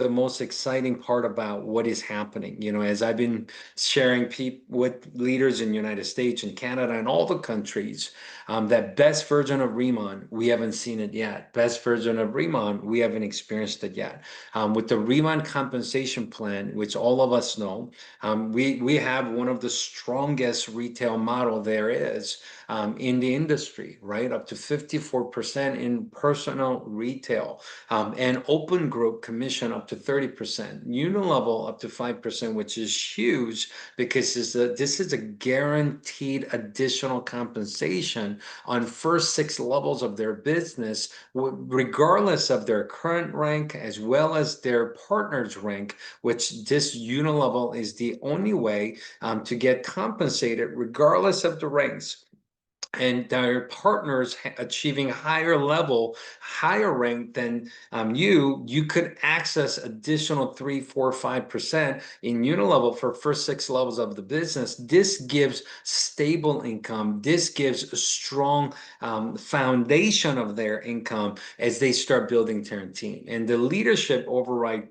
the most exciting part about what is happening. As I've been sharing with leaders in the United States and Canada and all the countries, that best version of RIMAN, we haven't seen it yet. Best version of RIMAN, we haven't experienced it yet. With the RIMAN compensation plan, which all of us know, we have one of the strongest retail model there is in the industry, right? Up to 54% in personal retail, and open group commission up to 30%, Unilevel up to 5%, which is huge because this is a guaranteed additional compensation on first 6 levels of their business, regardless of their current rank as well as their partner's rank, which this Unilevel is the only way to get compensated regardless of the ranks. And their partners achieving higher rank than you could access additional 3, 4, 5% in Unilevel for first 6 levels of the business. This gives stable income. This gives a strong foundation of their income as they start building their team. And the leadership override,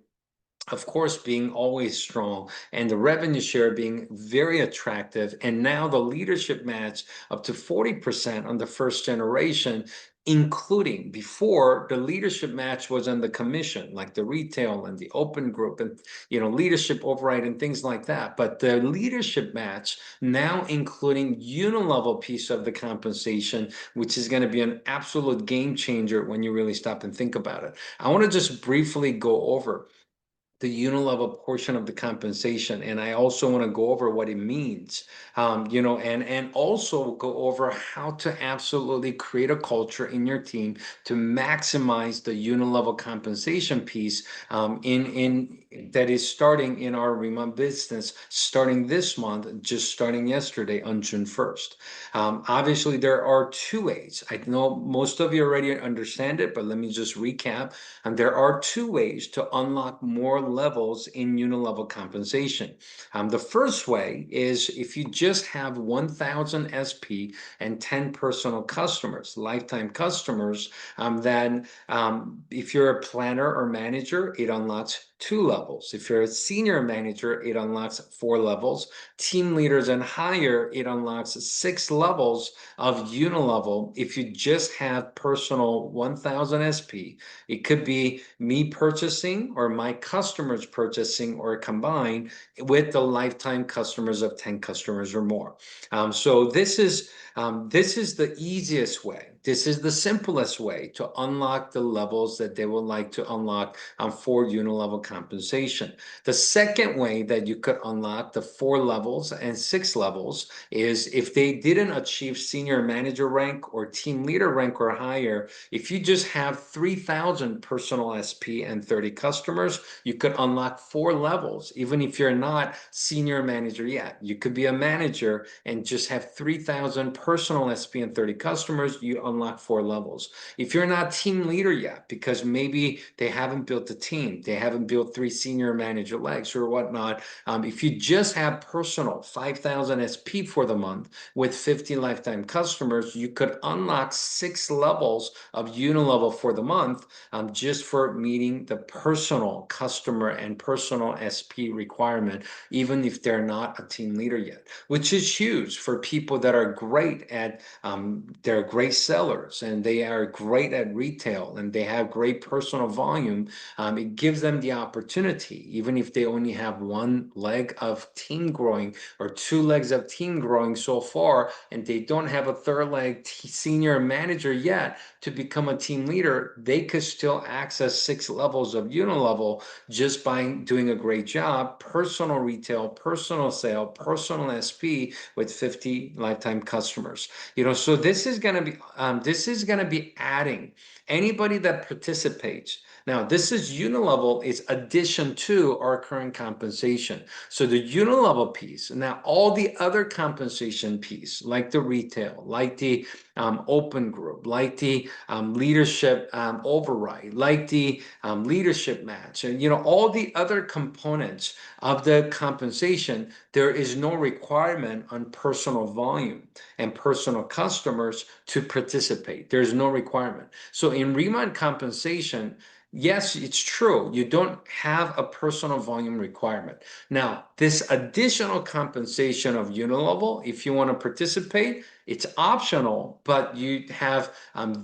of course, being always strong, and the revenue share being very attractive. And now the leadership match up to 40% on the first generation, including before the leadership match was on the commission, like the retail and the open group and leadership override and things like that. But the leadership match now including Unilevel piece of the compensation, which is going to be an absolute game changer when you really stop and think about it. I want to just briefly go over the Unilevel portion of the compensation, and I also want to go over what it means, and also go over how to absolutely create a culture in your team to maximize the Unilevel compensation piece in that is starting in our RIMAN business, starting this month, just starting yesterday on June 1st. Obviously, there are 2 ways. I know most of you already understand it, but let me just recap. And there are 2 ways to unlock more levels in Unilevel compensation. The first way is if you just have 1,000 SP and 10 personal customers, lifetime customers, then if you're a planner or manager, it unlocks 2 levels. If you're a senior manager, it unlocks 4 levels. Team leaders and higher, it unlocks 6 levels of Unilevel. If you just have personal 1,000 SP, it could be me purchasing or my customers purchasing or combined with the lifetime customers of 10 customers or more. So this is the easiest way. This is the simplest way to unlock the levels that they would like to unlock for Unilevel compensation. The second way that you could unlock the 4 levels and 6 levels is if they didn't achieve senior manager rank or team leader rank or higher. If you just have 3,000 personal SP and 30 customers, you could unlock 4 levels. Even if you're not senior manager yet, you could be a manager and just have 3,000 personal SP and 30 customers, you unlock 4 levels. If you're not team leader yet, because maybe they haven't built a team, they haven't built 3 senior manager legs or whatnot, if you just have personal 5,000 SP for the month with 50 lifetime customers, you could unlock 6 levels of Unilevel for the month, just for meeting the personal customer and personal SP requirement, even if they're not a team leader yet, which is huge for people that are great at, they're great sellers and they are great at retail and they have great personal volume. It gives them the opportunity, even if they only have 1 leg of team growing or 2 legs of team growing so far, and they don't have a 3rd leg senior manager yet to become a team leader, they could still access 6 levels of Unilevel just by doing a great job, personal retail, personal sale, personal SP with 50 lifetime customers. So this is going to be adding anybody that participates. Now, this is Unilevel is addition to our current compensation. So the Unilevel piece, now all the other compensation piece, like the retail, like the open group, like the leadership override, like the leadership match, and all the other components of the compensation, there is no requirement on personal volume and personal customers to participate. There's no requirement. So in RIMAN compensation, Yes, it's true. You don't have a personal volume requirement. Now, this additional compensation of Unilevel, if you want to participate, it's optional, but you have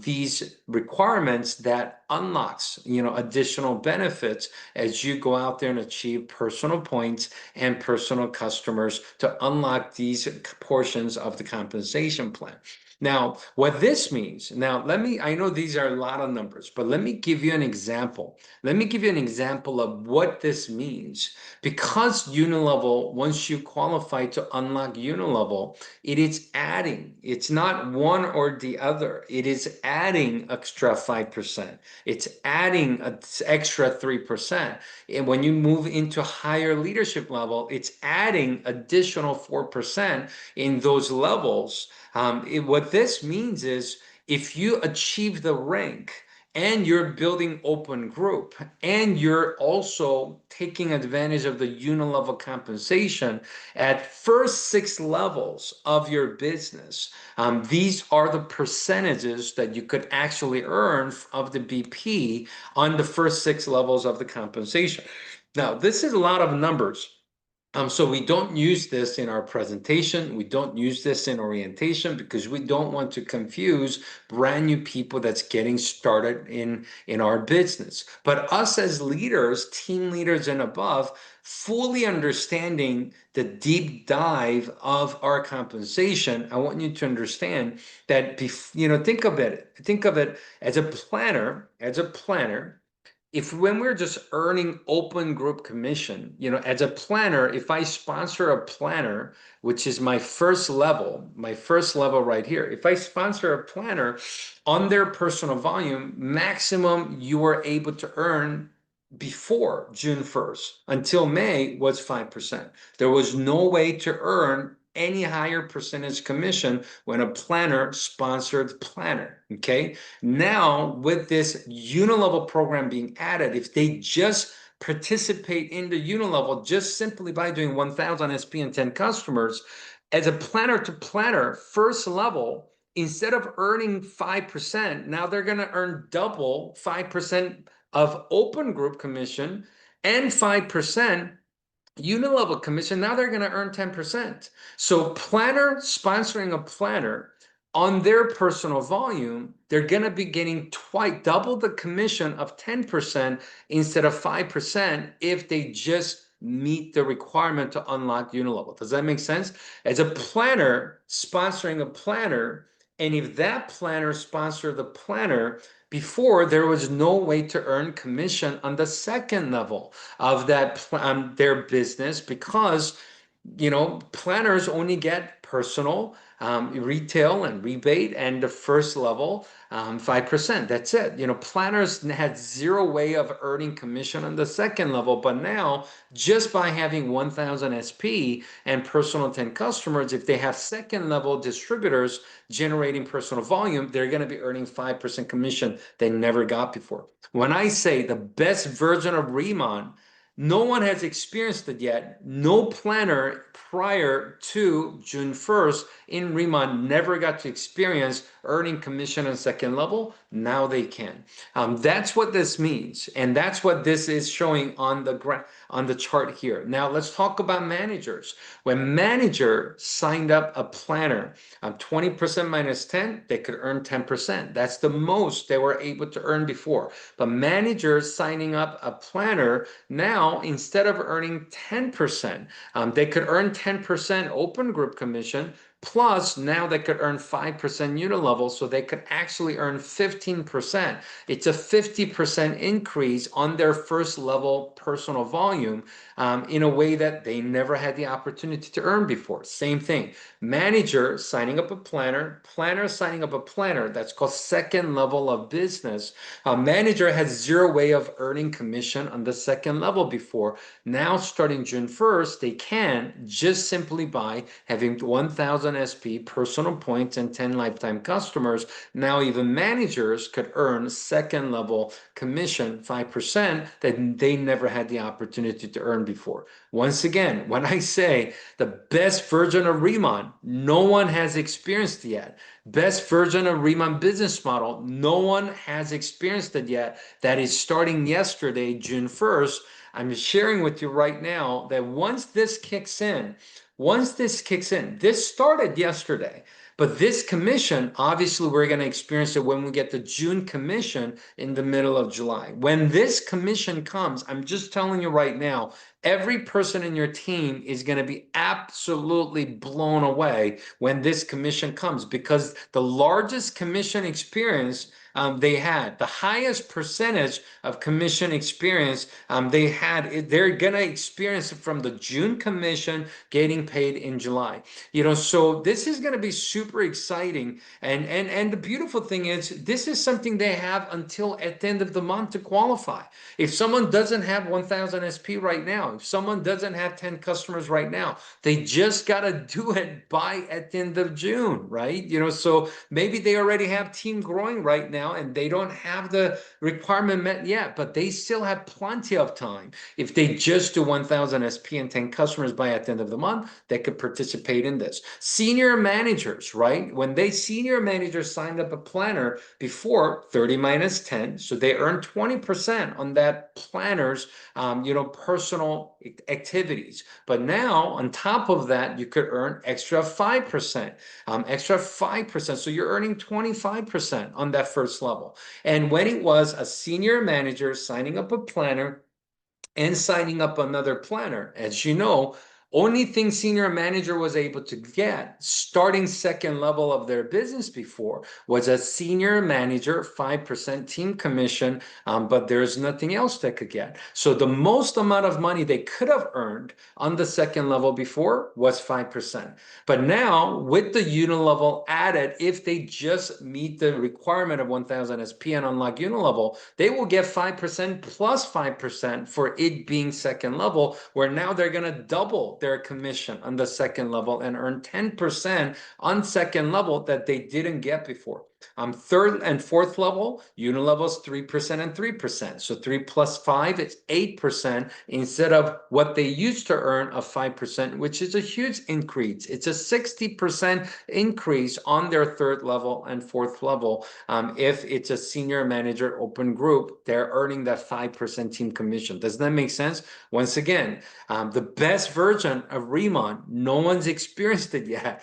these requirements that unlocks, additional benefits as you go out there and achieve personal points and personal customers to unlock these portions of the compensation plan. Now, what this means, I know these are a lot of numbers, but let me give you an example. Let me give you an example of what this means. Because Unilevel, once you qualify to unlock Unilevel, it is adding, it's not one or the other. It is adding extra 5%. It's adding an extra 3%. And when you move into higher leadership level, it's adding additional 4% in those levels. What this means is if you achieve the rank and you're building open group and you're also taking advantage of the Unilevel compensation at first 6 levels of your business, these are the percentages that you could actually earn of the BP on the first 6 levels of the compensation. Now, this is a lot of numbers. So we don't use this in our presentation. We don't use this in orientation because we don't want to confuse brand new people that's getting started in our business. But us as leaders, team leaders and above, fully understanding the deep dive of our compensation, I want you to understand that, think of it as a planner, if when we're just earning open group commission, as a planner, if I sponsor a planner, which is my first level right here, if I sponsor a planner on their personal volume, maximum you were able to earn before June 1st until May was 5%. There was no way to earn any higher percentage commission when a planner sponsored planner. Okay. Now, with this Unilevel program being added, if they just participate in the Unilevel just simply by doing 1,000 SP and 10 customers, as a planner to planner, first level, instead of earning 5%, now they're going to earn double 5% of open group commission and 5% Unilevel commission. Now they're going to earn 10%. So planner sponsoring a planner on their personal volume, they're going to be getting double the commission of 10% instead of 5% if they just meet the requirement to unlock Unilevel. Does that make sense? As a planner sponsoring a planner, and if that planner sponsored the planner, before there was no way to earn commission on the second level of that their business because planners only get personal, retail and rebate, and the first level 5%. That's it. Planners had zero way of earning commission on the second level, but now just by having 1,000 SP and personal 10 customers, if they have second level distributors generating personal volume, they're going to be earning 5% commission they never got before. When I say the best version of RIMAN, no one has experienced it yet. No planner prior to June 1st in RIMAN never got to experience earning commission on second level. Now they can. That's what this means. And that's what this is showing on the chart here. Now let's talk about managers. When manager signed up a planner, 20% minus 10, they could earn 10%. That's the most they were able to earn before. But managers signing up a planner, now instead of earning 10%, they could earn 10% open group commission, plus now they could earn 5% Unilevel, so they could actually earn 15%. It's a 50% increase on their first level personal volume in a way that they never had the opportunity to earn before. Same thing. Manager signing up a planner, planner signing up a planner. That's called second level of business. A manager has zero way of earning commission on the second level before. Now, starting June 1st, they can just simply by having 1,000 1,000 SP, personal points, and 10 lifetime customers, now even managers could earn second level commission 5% that they never had the opportunity to earn before. Once again, when I say the best version of RIMAN, no one has experienced yet. Best version of RIMAN business model, no one has experienced it yet. That is starting yesterday, June 1st. I'm sharing with you right now that once this kicks in, this started yesterday. But this commission, obviously, we're going to experience it when we get the June commission in the middle of July. When this commission comes, I'm just telling you right now, every person in your team is going to be absolutely blown away when this commission comes, because the largest commission experience they had, the highest percentage of commission experience they had, they're going to experience it from the June commission getting paid in July. So this is going to be super exciting. And the beautiful thing is, this is something they have until at the end of the month to qualify. If someone doesn't have 1,000 SP right now, if someone doesn't have 10 customers right now, they just got to do it by at the end of June, right? So maybe they already have team growing right now and they don't have the requirement met yet, but they still have plenty of time. If they just do 1,000 SP and 10 customers by at the end of the month, they could participate in this. Senior managers, right? When senior managers signed up a planner before, 30 minus 10, so they earn 20% on that planner's personal activities. But now on top of that, you could earn extra 5%, so you're earning 25% on that first level. And when it was a senior manager signing up a planner and signing up another planner, as you know, only thing senior manager was able to get starting second level of their business before was a senior manager 5% team commission, but there's nothing else they could get. So the most amount of money they could have earned on the second level before was 5%. But now with the Unilevel added, if they just meet the requirement of 1,000 SP and unlock Unilevel, they will get 5% plus 5% for it being second level, where now they're going to double their commission on the second level and earn 10% on second level that they didn't get before. Third and fourth level, Unilevel's 3% and 3%. So 3 plus 5 is 8% instead of what they used to earn of 5%, which is a huge increase. It's a 60% increase on their third level and fourth level. If it's a senior manager open group, they're earning that 5% team commission. Does that make sense? Once again, the best version of RIMAN, no one's experienced it yet.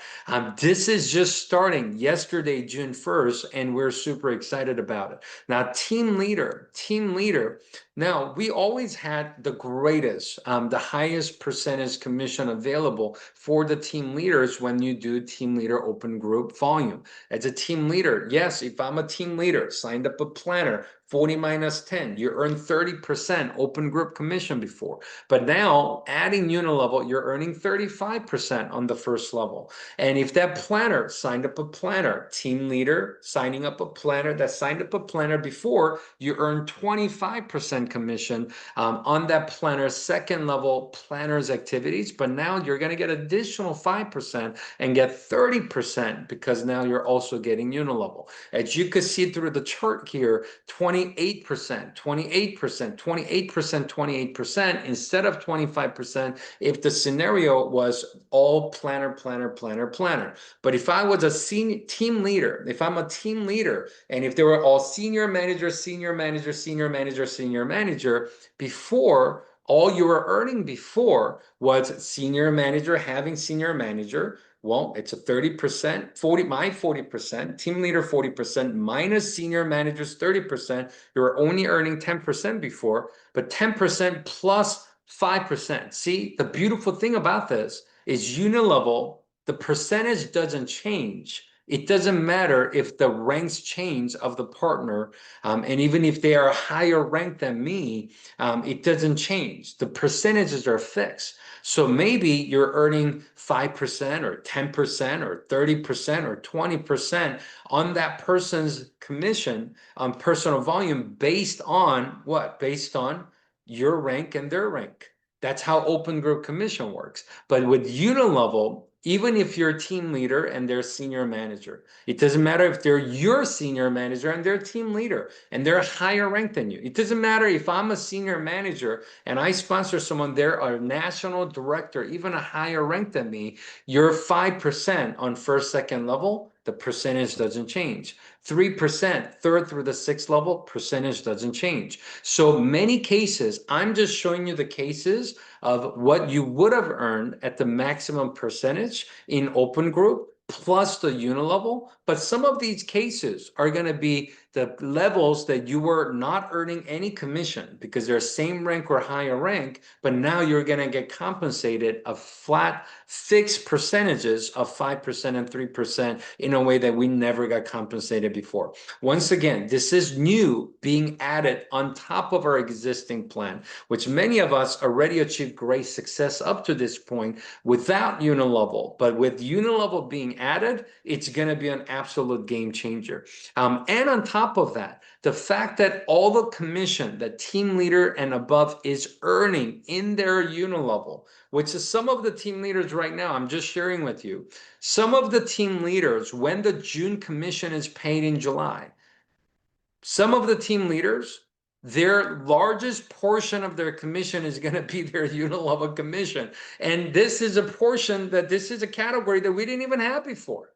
This is just starting yesterday, June 1st, and we're super excited about it. Now, team leader. Now, we always had the greatest, the highest percentage commission available for the team leaders when you do team leader open group volume. As a team leader, yes, if I'm a team leader, signed up a planner, 40 minus 10, you earn 30% open group commission before. But now, adding Unilevel, you're earning 35% on the first level. And if that planner signed up a planner, team leader signing up a planner that signed up a planner before, you earn 25% commission on that planner's second level planner's activities. But now you're going to get additional 5% and get 30% because now you're also getting Unilevel. As you can see through the chart here, 28%, 28%, 28%, 28% instead of 25% if the scenario was all planner. But if I was a senior team leader, if I'm a team leader, and if they were all senior manager, before, all you were earning before was senior manager having senior manager. Well, it's a 30%, 40%, team leader 40% minus senior managers 30%. You were only earning 10% before, but 10% plus 5%. See, the beautiful thing about this is Unilevel, the percentage doesn't change. It doesn't matter if the ranks change of the partner, and even if they are higher ranked than me, it doesn't change. The percentages are fixed. So maybe you're earning 5% or 10% or 30% or 20% on that person's commission on personal volume based on what? Based on your rank and their rank. That's how open group commission works. But with Unilevel, even if you're a team leader and they're a senior manager. It doesn't matter if they're your senior manager and they're a team leader and they're higher ranked than you. It doesn't matter if I'm a senior manager and I sponsor someone, they're a national director, even a higher rank than me. You're 5% on first, second level, the percentage doesn't change. 3%, third through the sixth level, percentage doesn't change. So many cases, I'm just showing you the cases of what you would have earned at the maximum percentage in open group plus the unilevel. But some of these cases are going to be the levels that you were not earning any commission because they're same rank or higher rank, but now you're going to get compensated a flat fixed percentages of 5% and 3% in a way that we never got compensated before. Once again, this is new being added on top of our existing plan, which many of us already achieved great success up to this point without Unilevel. But with Unilevel being added, it's going to be an absolute game changer. And on top of that, the fact that all the commission that team leader and above is earning in their Unilevel, which is some of the team leaders right now, I'm just sharing with you, some of the team leaders, when the June commission is paid in July, some of the team leaders, their largest portion of their commission is going to be their Unilevel commission. And this is a portion that this is a category that we didn't even have before.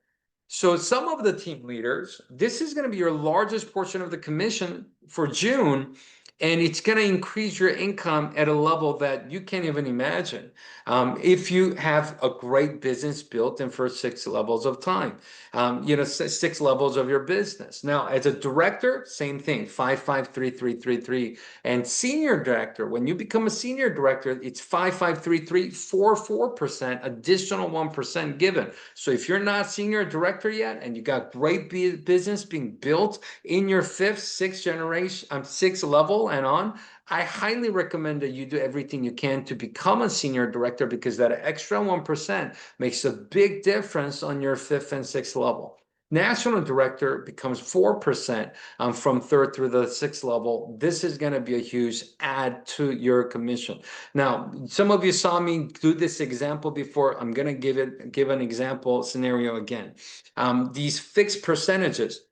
So some of the team leaders, this is going to be your largest portion of the commission for June, and it's going to increase your income at a level that you can't even imagine. If you have a great business built in for 6 levels of time, 6 levels of your business. Now, as a director, same thing, 5533333. And senior director, when you become a senior director, it's 55334%, additional 1% given. So if you're not senior director yet and you got great business being built in your 5th, 6th generation, 6th level and on, I highly recommend that you do everything you can to become a senior director because that extra 1% makes a big difference on your 5th and 6th level. National director becomes 4% from 3rd through the 6th level. This is going to be a huge add to your commission. Now, some of you saw me do this example before. I'm going to give an example scenario again. These fixed percentages.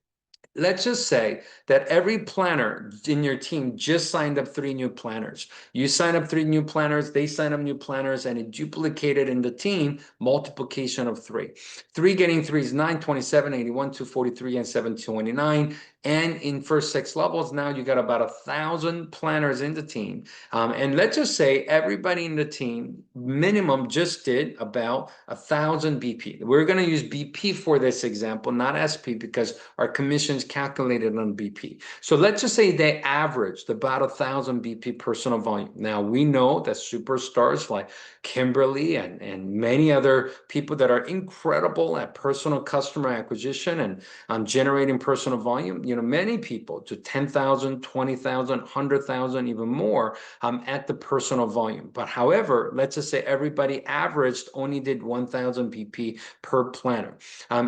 Let's just say that every planner in your team just signed up 3 new planners. You sign up 3 new planners, they sign up new planners, and it duplicated in the team, multiplication of 3. 3 getting 3 is 9, 27, 81, 243, and 729. And in first 6 levels, now you got about 1,000 planners in the team. And let's just say everybody in the team minimum just did about 1,000 BP. We're going to use BP for this example, not SP, because our commission is calculated on BP. So let's just say they averaged about 1,000 BP personal volume. Now we know that superstars like Kimberly and many other people that are incredible at personal customer acquisition and generating personal volume, many people to 10,000, 20,000, 100,000, even more at the personal volume. But however, let's just say everybody averaged only did 1,000 BP per planner.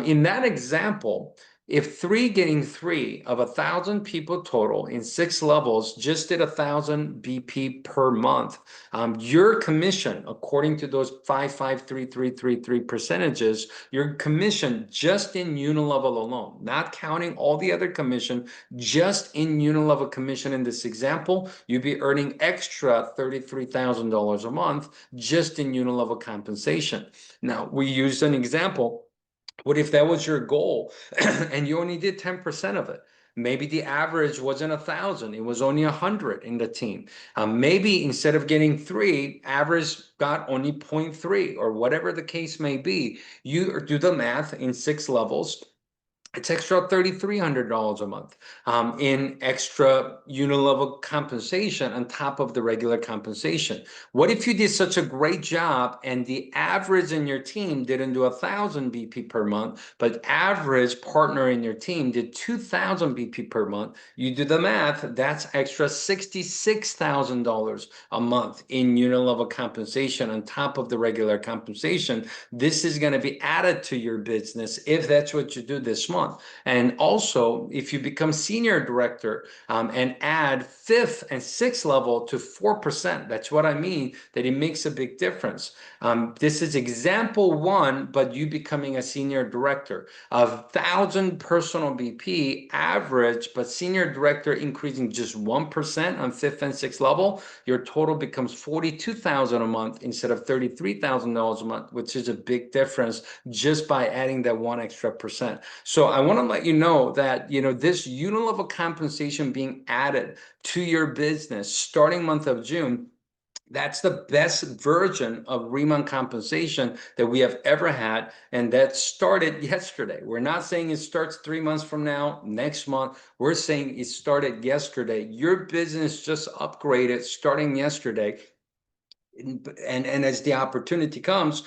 In that example, if 3 getting 3 of 1,000 people total in 6 levels just did 1,000 BP per month, your commission, according to those 55333 percentages, your commission just in Unilevel alone, not counting all the other commission, just in Unilevel commission in this example, you'd be earning extra $33,000 a month just in Unilevel compensation. Now, we used an example. What if that was your goal and you only did 10% of it? Maybe the average wasn't 1,000, it was only 100 in the team. Maybe instead of getting 3, average got only 0.3 or whatever the case may be. You do the math in 6 levels. It's extra $3,300 a month in extra Unilevel compensation on top of the regular compensation. What if you did such a great job and the average in your team didn't do 1,000 BP per month, but average partner in your team did 2,000 BP per month? You do the math, that's extra $66,000 a month in Unilevel compensation on top of the regular compensation. This is going to be added to your business if that's what you do this month. month. And also, if you become senior director and add fifth and sixth level to 4%, that's what I mean, that it makes a big difference. This is example one, but you becoming a senior director. 1,000 personal BP average, but senior director increasing just 1% on fifth and sixth level, your total becomes $42,000 a month instead of $33,000 a month, which is a big difference just by adding that one extra percent. So I want to let you know that, this Unilevel compensation being added to your business starting month of June, that's the best version of RIMAN compensation that we have ever had, and that started yesterday. We're not saying it starts 3 months from now, next month. We're saying it started yesterday. Your business just upgraded starting yesterday. And as the opportunity comes,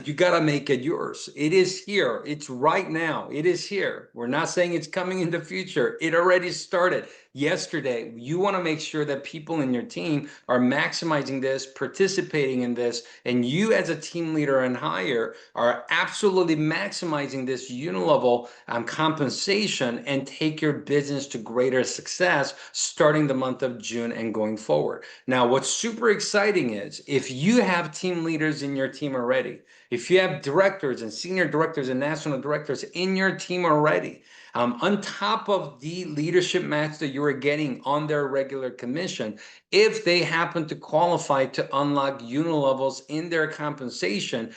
you got to make it yours. It is here. It's right now. It is here. We're not saying it's coming in the future. It already started yesterday. You want to make sure that people in your team are maximizing this, participating in this, and you as a team leader and higher are absolutely maximizing this Unilevel compensation and take your business to greater success starting the month of June and going forward. Now, what's super exciting is if you have team leaders in your team already, if you have directors and senior directors and national directors in your team already, on top of the leadership match that you are getting on their regular commission, if they happen to qualify to unlock Unilevels in their compensation,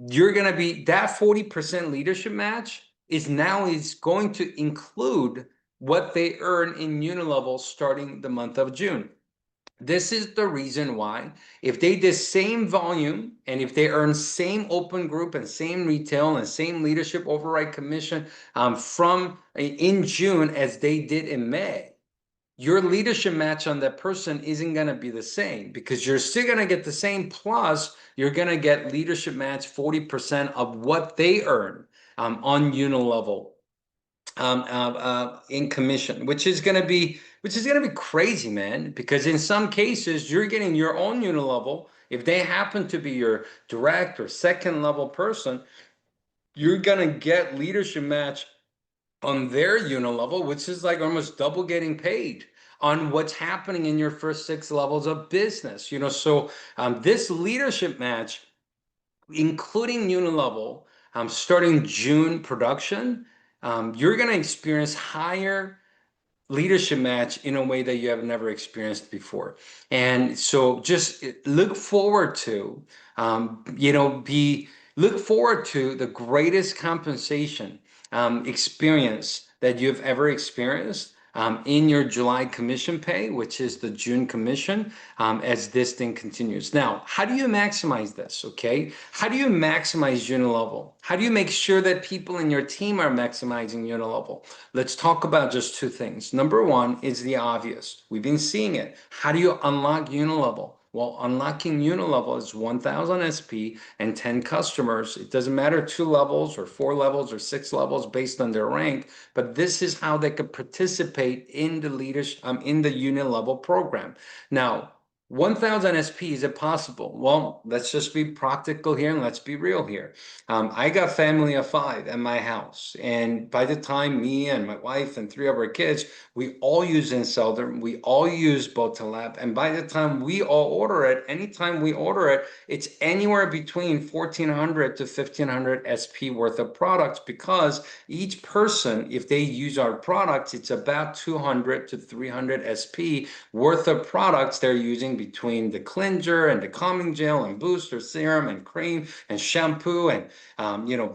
you're going to be that 40% leadership match is going to include what they earn in Unilevel starting the month of June. This is the reason why if they did same volume and if they earn same open group and same retail and same leadership override commission from in June as they did in May, your leadership match on that person isn't going to be the same because you're still going to get the same, plus you're going to get leadership match 40% of what they earn on Unilevel in commission, which is going to be crazy, man, because in some cases you're getting your own Unilevel. If they happen to be your direct or second level person, you're going to get leadership match on their Unilevel, which is like almost double getting paid on what's happening in your first 6 levels of business. So this leadership match, including Unilevel, starting June production, you're going to experience higher leadership match in a way that you have never experienced before. And so just look forward to, look forward to the greatest compensation experience that you've ever experienced in your July commission pay, which is the June commission, as this thing continues. Now, how do you maximize this, okay? How do you maximize Unilevel? How do you make sure that people in your team are maximizing Unilevel? Let's talk about just 2 things. Number one is the obvious. We've been seeing it. How do you unlock Unilevel? Well, unlocking Unilevel is 1,000 SP and 10 customers. It doesn't matter 2 levels or 4 levels or 6 levels based on their rank, but this is how they could participate in the leadership in the Unilevel program. Now, 1,000 SP, is it possible? Well, let's just be practical here and let's be real here. I got family of 5 at my house, and by the time me and my wife and 3 of our kids, we all use Inselder, we all use Botalab, and by the time we all order it, anytime we order it, it's anywhere between 1,400 to 1,500 SP worth of products, because each person, if they use our products, it's about 200 to 300 SP worth of products they're using between the cleanser and the calming gel and booster serum and cream and shampoo and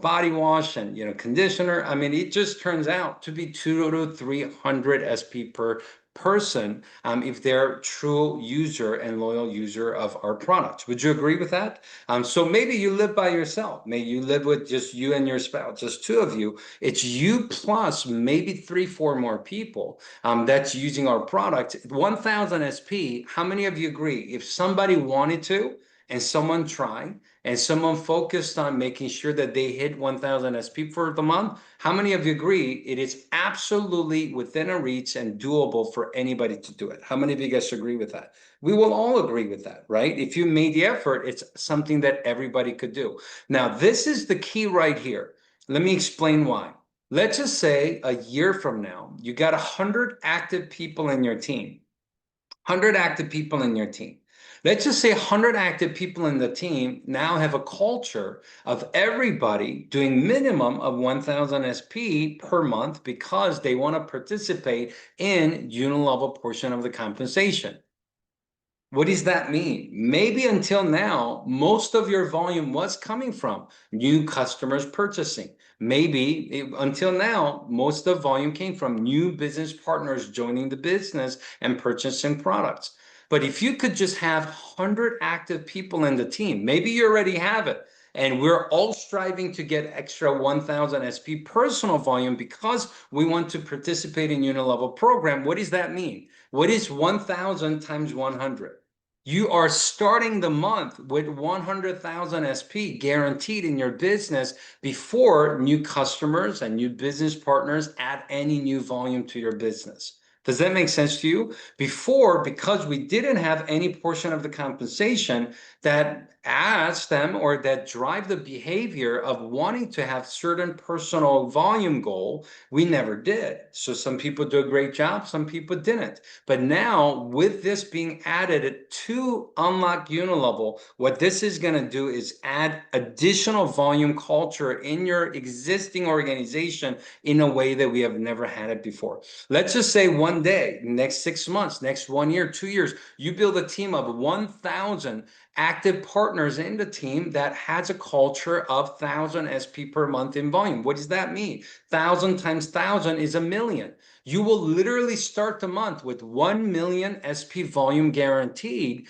body wash and conditioner. I mean, it just turns out to be 200 to 300 SP per person if they're a true user and loyal user of our products. Would you agree with that? So maybe you live by yourself. Maybe you live with just you and your spouse, just 2 of you. It's you plus maybe 3, 4 more people that's using our product. 1,000 SP, how many of you agree? If somebody wanted to, and someone tried, and someone focused on making sure that they hit 1,000 SP for the month, how many of you agree it is absolutely within a reach and doable for anybody to do it? How many of you guys agree with that? We will all agree with that, right? If you made the effort, it's something that everybody could do. Now, this is the key right here. Let me explain why. Let's just say a year from now, you got 100 active people in your team. 100 active people in your team. Let's just say 100 active people in the team now have a culture of everybody doing minimum of 1,000 SP per month because they want to participate in Unilevel portion of the compensation. What does that mean? Maybe until now, most of your volume was coming from new customers purchasing. Until now, most of volume came from new business partners joining the business and purchasing products. But if you could just have 100 active people in the team, maybe you already have it. And we're all striving to get extra 1,000 SP personal volume because we want to participate in Unilevel program. What does that mean? What is 1,000 times 100? You are starting the month with 100,000 SP guaranteed in your business before new customers and new business partners add any new volume to your business. Does that make sense to you? Before, because we didn't have any portion of the compensation that asks them or that drive the behavior of wanting to have certain personal volume goal, we never did. So some people do a great job, some people didn't. But now with this being added to Unlock Unilevel, what this is going to do is add additional volume culture in your existing organization in a way that we have never had it before. Let's just say one day, next 6 months, next 1 year, 2 years, you build a team of 1,000 active partners in the team that has a culture of 1,000 SP per month in volume. What does that mean? 1,000 times 1,000 is a million. You will literally start the month with 1 million SP volume guaranteed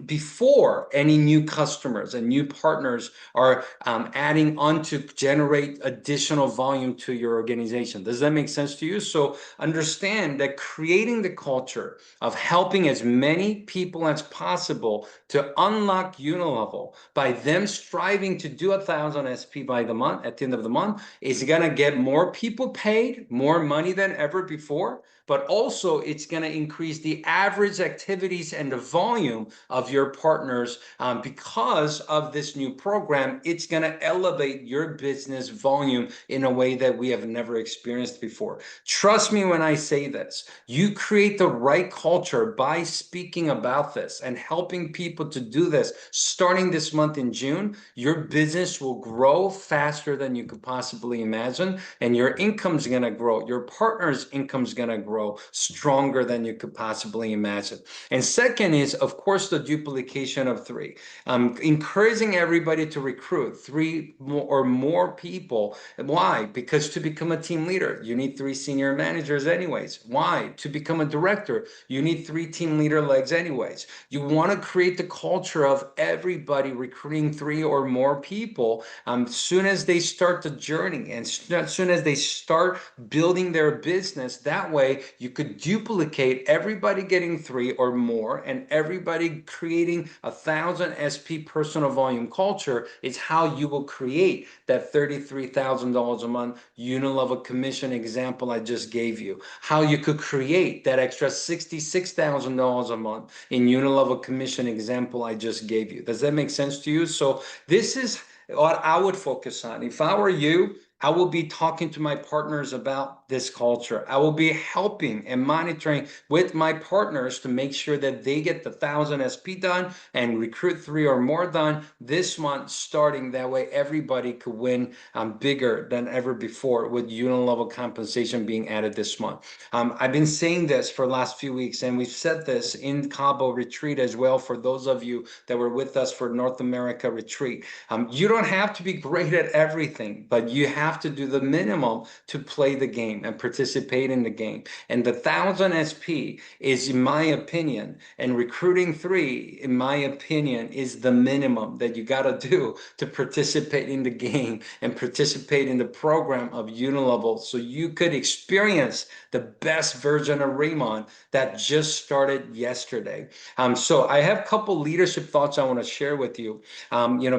before any new customers and new partners are adding on to generate additional volume to your organization. Does that make sense to you? So understand that creating the culture of helping as many people as possible to unlock Unilevel by them striving to do 1,000 SP by the month at the end of the month is going to get more people paid, more money than ever before, but also it's going to increase the average activities and the volume of your partners because of this new program. It's going to elevate your business volume in a way that we have never experienced before. Trust me when I say this. You create the right culture by speaking about this and helping people to do this. Starting this month in June, your business will grow faster than you could possibly imagine, and your income's going to grow. Your partner's income's going to grow stronger than you could possibly imagine. And second is, of course, the duplication of three. Encouraging everybody to recruit three or more people. Why? Because to become a team leader, you need 3 senior managers anyways. Why? To become a director, you need 3 team leader legs anyways. You want to create the culture of everybody recruiting 3 or more people soon as they start the journey and as soon as they start building their business. That way you could duplicate everybody getting 3 or more and everybody creating 1,000 SP personal volume culture is how you will create that $33,000 a month Unilevel Commission example I just gave you. How you could create that extra $66,000 a month in Unilevel Commission example I just gave you. Does that make sense to you? So this is what I would focus on. If I were you, I will be talking to my partners about this culture. I will be helping and monitoring with my partners to make sure that they get the 1,000 SP done and recruit 3 or more done this month starting. That way everybody could win bigger than ever before with Unilevel compensation being added this month. I've been saying this for the last few weeks, and we've said this in Cabo retreat as well for those of you that were with us for North America retreat. You don't have to be great at everything, but you have to do the minimum to play the game and participate in the game. And the 1,000 SP is, in my opinion, and recruiting 3, in my opinion, is the minimum that you got to do to participate in the game and participate in the program of Unilevel so you could experience the best version of RIMAN that just started yesterday. So I have a couple leadership thoughts I want to share with you.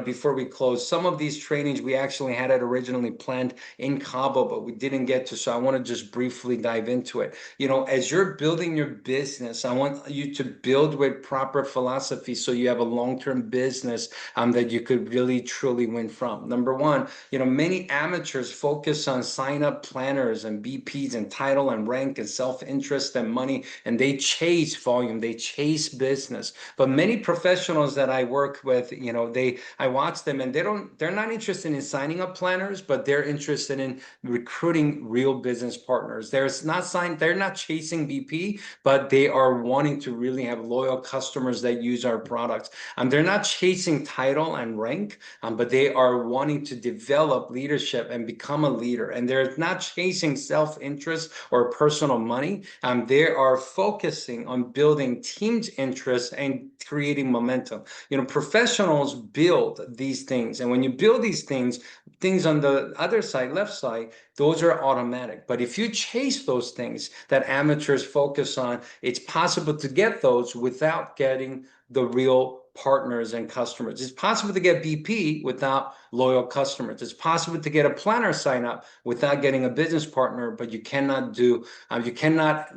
Before we close, some of these trainings we actually had it originally planned in Cabo, but we didn't get to. So I want to just briefly dive into it. As you're building your business, I want you to build with proper philosophy so you have a long-term business that you could really truly win from. Number one, many amateurs focus on sign-up planners and BPs and title and rank and self-interest and money, and they chase volume, they chase business. But many professionals that I work with, I watch them and they're not interested in signing up planners, but they're interested in recruiting real business partners. They're not chasing BP, but they are wanting to really have loyal customers that use our products. They're not chasing title and rank, but they are wanting to develop leadership and become a leader. And they're not chasing self-interest or personal money. They are focusing on building team's interests and creating momentum. Professionals build these things. And when you build these things on the other side, left side, those are automatic. But if you chase those things that amateurs focus on, it's possible to get those without getting the real partners and customers. It's possible to get BP without loyal customers. It's possible to get a planner sign up without getting a business partner, but you cannot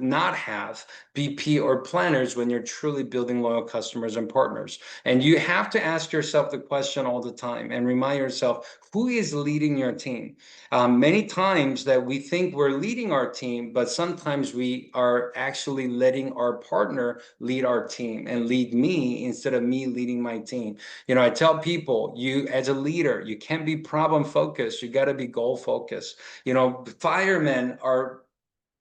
not have BP or planners when you're truly building loyal customers and partners. And you have to ask yourself the question all the time and remind yourself, who is leading your team? Many times that we think we're leading our team, but sometimes we are actually letting our partner lead our team and lead me instead of me leading my team. I tell people, you as a leader, you can't be problem focused. You got to be goal focused. Firemen are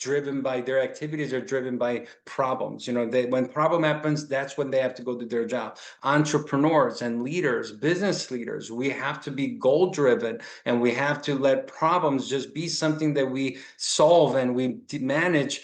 driven by their activities are driven by problems. When problem happens, that's when they have to go do their job. Entrepreneurs and leaders, business leaders, we have to be goal driven, and we have to let problems just be something that we solve and we manage,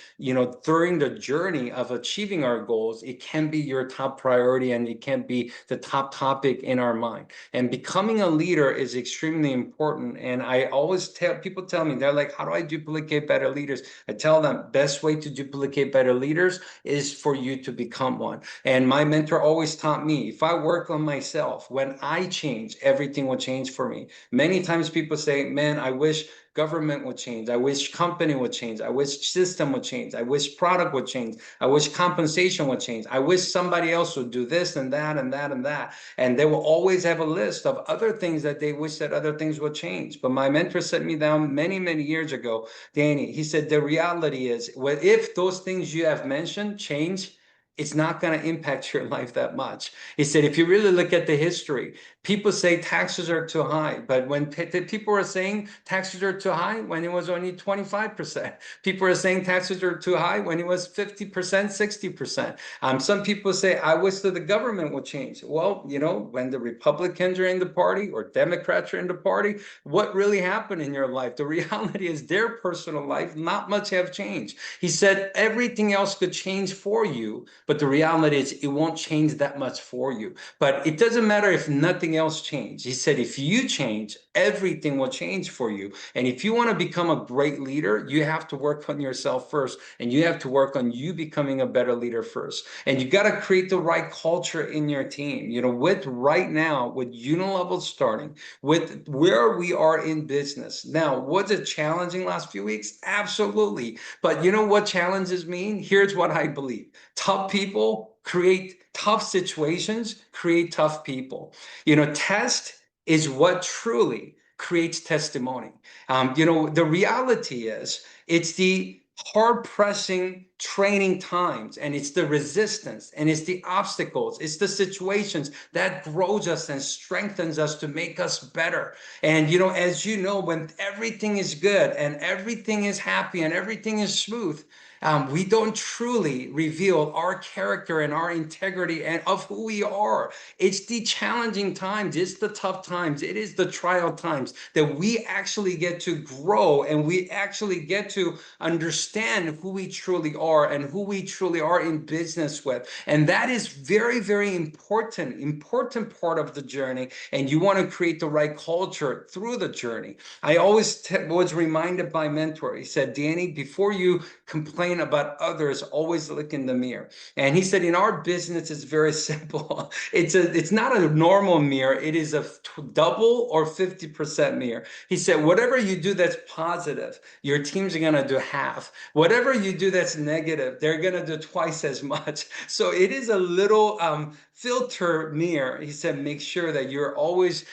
during the journey of achieving our goals. It can be your top priority and it can be the top topic in our mind. And becoming a leader is extremely important. And I always people tell me, they're like, how do I duplicate better leaders? I tell them, best way to duplicate better leaders is for you to become one. And my mentor always taught me, if I work on myself, when I change, everything will change for me. Many times people say, man, I wish government would change. I wish company would change. I wish system would change. I wish product would change. I wish compensation would change. I wish somebody else would do this and that and that and that. And they will always have a list of other things that they wish that other things would change. But my mentor set me down many, many years ago, Danny. He said, the reality is, well, if those things you have mentioned change, it's not going to impact your life that much. He said, if you really look at the history, people say taxes are too high, but when people were saying taxes are too high when it was only 25%, people are saying taxes are too high when it was 50%, 60%. Some people say, I wish that the government would change. Well, when the Republicans are in the party or Democrats are in the party, what really happened in your life? The reality is their personal life, not much have changed. He said, everything else could change for you, but the reality is it won't change that much for you. But it doesn't matter if nothing else changes. He said, if you change, everything will change for you. And if you want to become a great leader, you have to work on yourself first. And you have to work on you becoming a better leader first. And you got to create the right culture in your team. With right now, with Unilevel starting, with where we are in business. Now, was it challenging last few weeks? Absolutely. But you know what challenges mean? Here's what I believe. Tough people create tough situations, create tough people. Test is what truly creates testimony. The reality is it's the hard pressing training times, and it's the resistance, and it's the obstacles, it's the situations that grows us and strengthens us to make us better. And as when everything is good and everything is happy and everything is smooth, we don't truly reveal our character and our integrity and of who we are. It's the challenging times, it's the tough times, it is the trial times that we actually get to grow, and we actually get to understand who we truly are. are and who we truly are in business with. And that is very, very important part of the journey. And you want to create the right culture through the journey. I always was reminded by mentor. He said, Danny, before you complain about others, always look in the mirror. And he said, in our business, it's very simple. It's not a normal mirror. It is a double or 50% mirror. He said, whatever you do that's positive, your teams are going to do half. Whatever you do that's negative, they're going to do twice as much. So it is a little filter mirror. He said, make sure that you're always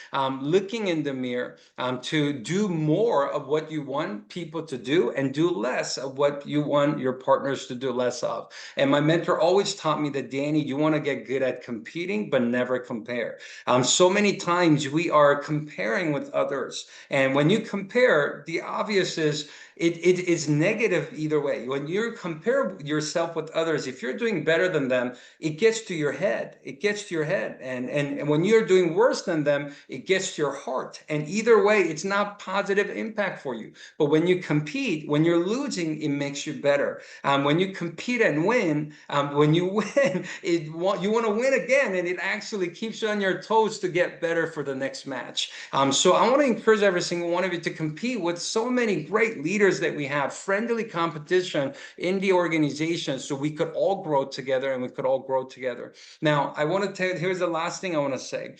looking in the mirror to do more of what you want people to do and do less of what you want your partners to do less of. And my mentor always taught me that, Danny, you want to get good at competing, but never compare. So many times we are comparing with others. And when you compare, the obvious is it is negative either way. When you compare yourself with others, if you're doing better than them, it gets to your head. It gets to your head. And when you're doing worse than them, it gets to your heart. And either way, it's not positive impact for you. But when you compete, when you're losing, it makes you better. When you compete and win, when you win, you want to win again, and it actually keeps you on your toes to get better for the next match. So I want to encourage every single one of you to compete with so many great leaders that we have, friendly competition in the organization, so we could all grow together and we could all grow together. Now, I want to tell you, here's the last thing I want to say.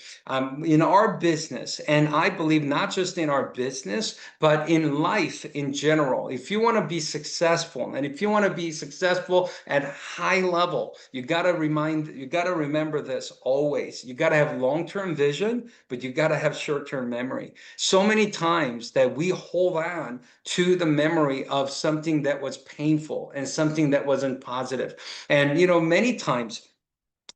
In our business, and I believe not just in our business, but in life in general, if you want to be successful, and if you want to be successful at high level, you got to remember this always. You got to have long-term vision, but you got to have short-term memory. So many times that we hold on to the memory of something that was painful and something that wasn't positive. And,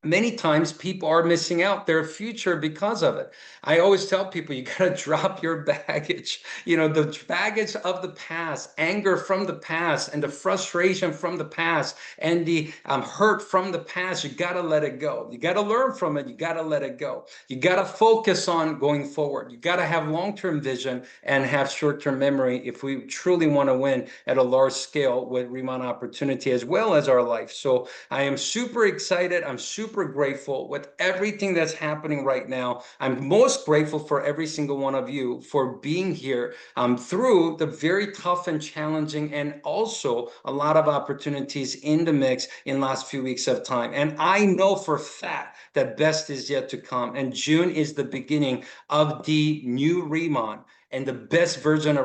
many times people are missing out their future because of it. I always tell people, you got to drop your baggage, the baggage of the past, anger from the past, and the frustration from the past, and the hurt from the past. You got to let it go. You got to learn from it. You got to let it go. You got to focus on going forward. You got to have long-term vision and have short-term memory if we truly want to win at a large scale with RIMAN opportunity as well as our life. So I am super excited. I'm super grateful with everything that's happening right now. I'm most grateful for every single one of you for being here through the very tough and challenging, and also a lot of opportunities in the mix in last few weeks of time. And I know for a fact that best is yet to come. And June is the beginning of the new RIMAN and the best version of